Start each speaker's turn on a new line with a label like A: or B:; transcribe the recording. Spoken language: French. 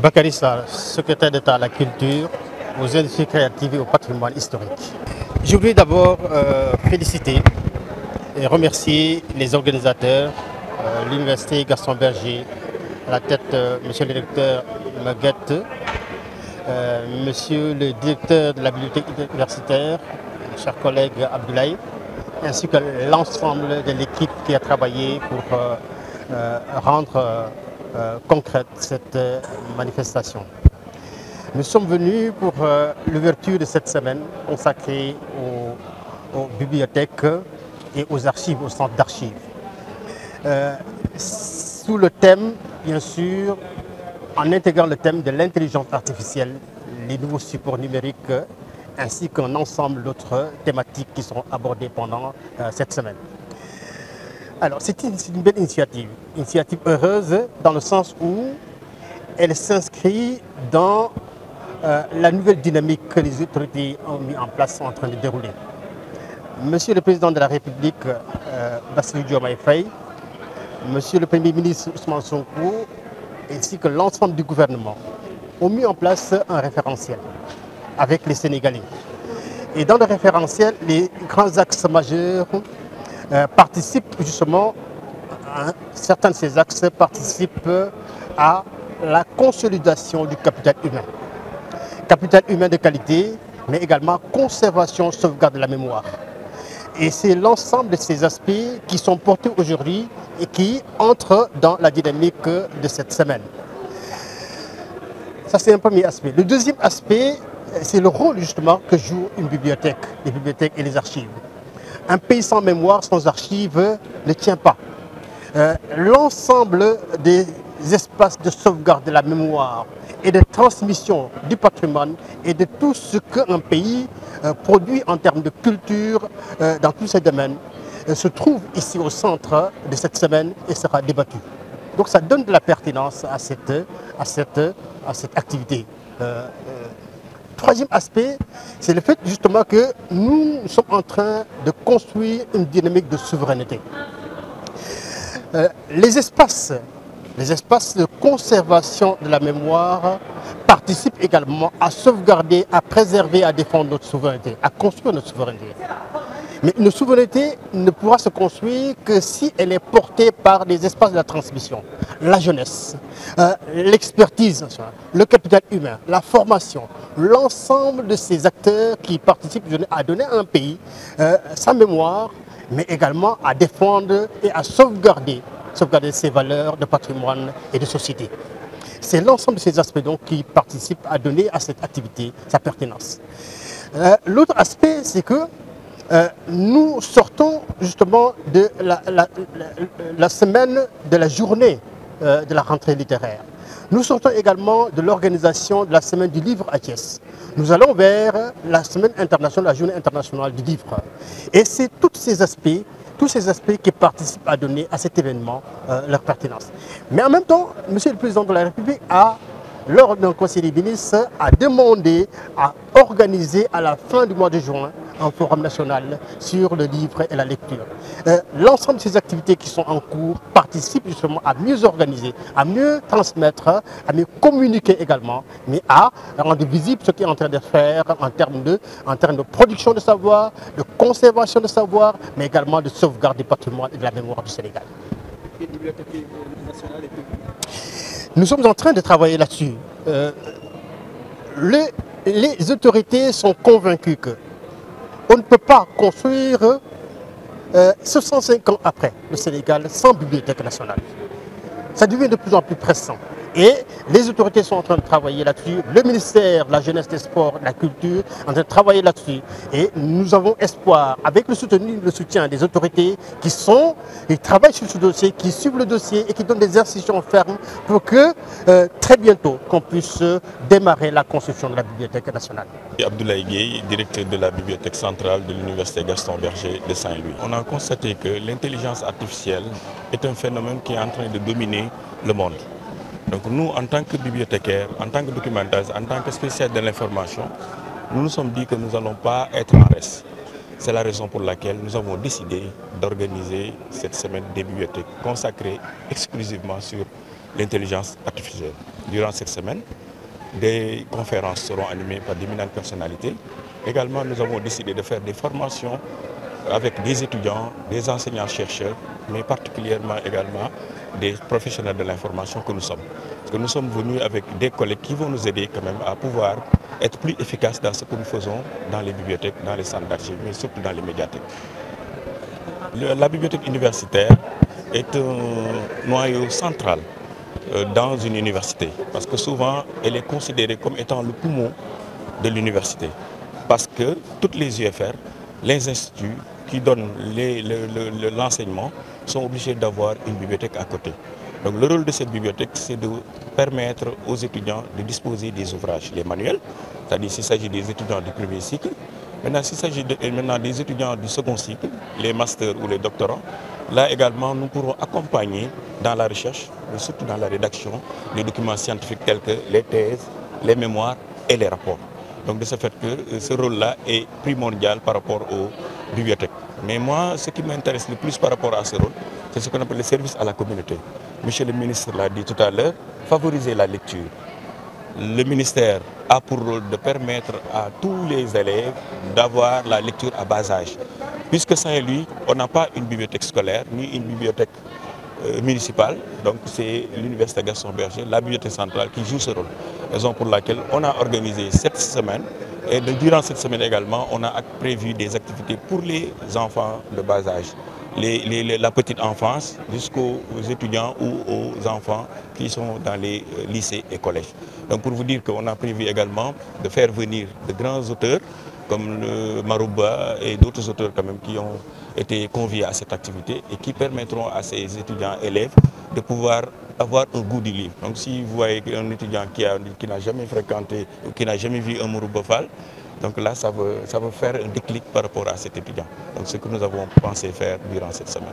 A: Bakary Sarr, secrétaire d'État à la culture, aux industries créatives et au patrimoine historique. Je voulais d'abord féliciter et remercier les organisateurs, l'Université Gaston Berger, à la tête monsieur le directeur Maguette, monsieur le directeur de la bibliothèque universitaire, mon cher collègue Abdoulaye, ainsi que l'ensemble de l'équipe qui a travaillé pour rendre concrète cette manifestation. Nous sommes venus pour l'ouverture de cette semaine consacrée aux bibliothèques et aux archives, au centre d'archives. Sous le thème, bien sûr, en intégrant le thème de l'intelligence artificielle, les nouveaux supports numériques, ainsi qu'un ensemble d'autres thématiques qui seront abordées pendant cette semaine. Alors, c'est une belle initiative heureuse dans le sens où elle s'inscrit dans la nouvelle dynamique que les autorités ont mis en place, sont en train de dérouler. Monsieur le Président de la République, Bassirou Diomaye Faye, Monsieur le Premier ministre Ousmane Sonko, ainsi que l'ensemble du gouvernement, ont mis en place un référentiel avec les Sénégalais. Et dans le référentiel, les grands axes majeurs participent justement, certains de ces axes participent à la consolidation du capital humain. Capital humain de qualité, mais également conservation, sauvegarde de la mémoire. Et c'est l'ensemble de ces aspects qui sont portés aujourd'hui et qui entrent dans la dynamique de cette semaine. Ça, c'est un premier aspect. Le deuxième aspect, c'est le rôle justement que joue une bibliothèque, les bibliothèques et les archives. Un pays sans mémoire, sans archives, ne tient pas. L'ensemble des espaces de sauvegarde de la mémoire et de transmission du patrimoine et de tout ce qu'un pays produit en termes de culture dans tous ces domaines se trouve ici au centre de cette semaine et sera débattu. Donc ça donne de la pertinence à cette activité. Troisième aspect, c'est le fait justement que nous sommes en train de construire une dynamique de souveraineté. Les espaces de conservation de la mémoire participent également à sauvegarder, à préserver, à défendre notre souveraineté, à construire notre souveraineté. Mais une souveraineté ne pourra se construire que si elle est portée par les espaces de la transmission, la jeunesse, l'expertise, le capital humain, la formation, l'ensemble de ces acteurs qui participent à donner à un pays sa mémoire, mais également à défendre et à sauvegarder ses valeurs de patrimoine et de société. C'est l'ensemble de ces aspects donc qui participent à donner à cette activité sa pertinence. L'autre aspect, c'est que nous sortons justement de la semaine de la journée de la rentrée littéraire. Nous sortons également de l'organisation de la semaine du livre à Thiès. Nous allons vers la semaine internationale, la journée internationale du livre. Et c'est tous ces aspects qui participent à donner à cet événement leur pertinence. Mais en même temps, Monsieur le Président de la République lors d'un conseil des ministres, a demandé à organiser à la fin du mois de juin un forum national sur le livre et la lecture. L'ensemble de ces activités qui sont en cours participent justement à mieux organiser, à mieux transmettre, à mieux communiquer également, mais à rendre visible ce qui est en train de faire en termes de production de savoir, de conservation de savoir, mais également de sauvegarde du patrimoine et de la mémoire du Sénégal. Nous sommes en train de travailler là-dessus. Les autorités sont convaincues qu'on ne peut pas construire 65 ans après le Sénégal sans bibliothèque nationale. Ça devient de plus en plus pressant. Et les autorités sont en train de travailler là-dessus. Le ministère de la Jeunesse, des Sports, de la Culture est en train de travailler là-dessus. Et nous avons espoir, avec le soutien des autorités qui travaillent sur ce dossier, qui suivent le dossier et qui donnent des instructions fermes pour que très bientôt qu'on puisse démarrer la construction de la Bibliothèque nationale.
B: Abdoulaye Gueye, directeur de la Bibliothèque centrale de l'Université Gaston Berger de Saint-Louis. On a constaté que l'intelligence artificielle est un phénomène qui est en train de dominer le monde. Donc nous, en tant que bibliothécaires, en tant que documentastes, en tant que spécialistes de l'information, nous nous sommes dit que nous n'allons pas être en reste. C'est la raison pour laquelle nous avons décidé d'organiser cette semaine des bibliothèques consacrée exclusivement sur l'intelligence artificielle. Durant cette semaine, des conférences seront animées par d'éminentes personnalités. Également, nous avons décidé de faire des formations avec des étudiants, des enseignants-chercheurs, mais particulièrement également des professionnels de l'information que nous sommes. Parce que nous sommes venus avec des collègues qui vont nous aider quand même à pouvoir être plus efficaces dans ce que nous faisons dans les bibliothèques, dans les centres d'archives, mais surtout dans les médiathèques. La bibliothèque universitaire est un noyau central dans une université, parce que souvent elle est considérée comme étant le poumon de l'université. Parce que toutes les UFR, les instituts qui donnent l'enseignement sont obligés d'avoir une bibliothèque à côté. Donc le rôle de cette bibliothèque, c'est de permettre aux étudiants de disposer des ouvrages, les manuels, c'est-à-dire s'il s'agit des étudiants du premier cycle. Maintenant, s'il s'agit des étudiants du second cycle, les masters ou les doctorants, là également, nous pourrons accompagner dans la recherche, mais surtout dans la rédaction, des documents scientifiques tels que les thèses, les mémoires et les rapports. Donc de ce fait que ce rôle-là est primordial par rapport aux bibliothèques. Mais moi, ce qui m'intéresse le plus par rapport à ce rôle, c'est ce qu'on appelle le service à la communauté. Monsieur le ministre l'a dit tout à l'heure, favoriser la lecture. Le ministère a pour rôle de permettre à tous les élèves d'avoir la lecture à bas âge. Puisque Saint-Louis, on n'a pas une bibliothèque scolaire, ni une bibliothèque municipale, donc c'est l'Université Gaston Berger, la bibliothèque centrale qui joue ce rôle. Raison pour laquelle on a organisé cette semaine, et durant cette semaine également, on a prévu des activités pour les enfants de bas âge, la petite enfance jusqu'aux étudiants ou aux enfants qui sont dans les lycées et collèges. Donc pour vous dire qu'on a prévu également de faire venir de grands auteurs comme le Marouba et d'autres auteurs quand même qui ont été conviés à cette activité et qui permettront à ces étudiants élèves de pouvoir avoir un goût du livre. Donc si vous voyez un étudiant qui n'a jamais fréquenté ou qui n'a jamais vu un Marouba Fall, donc là ça veut faire un déclic par rapport à cet étudiant. Donc ce que nous avons pensé faire durant cette semaine.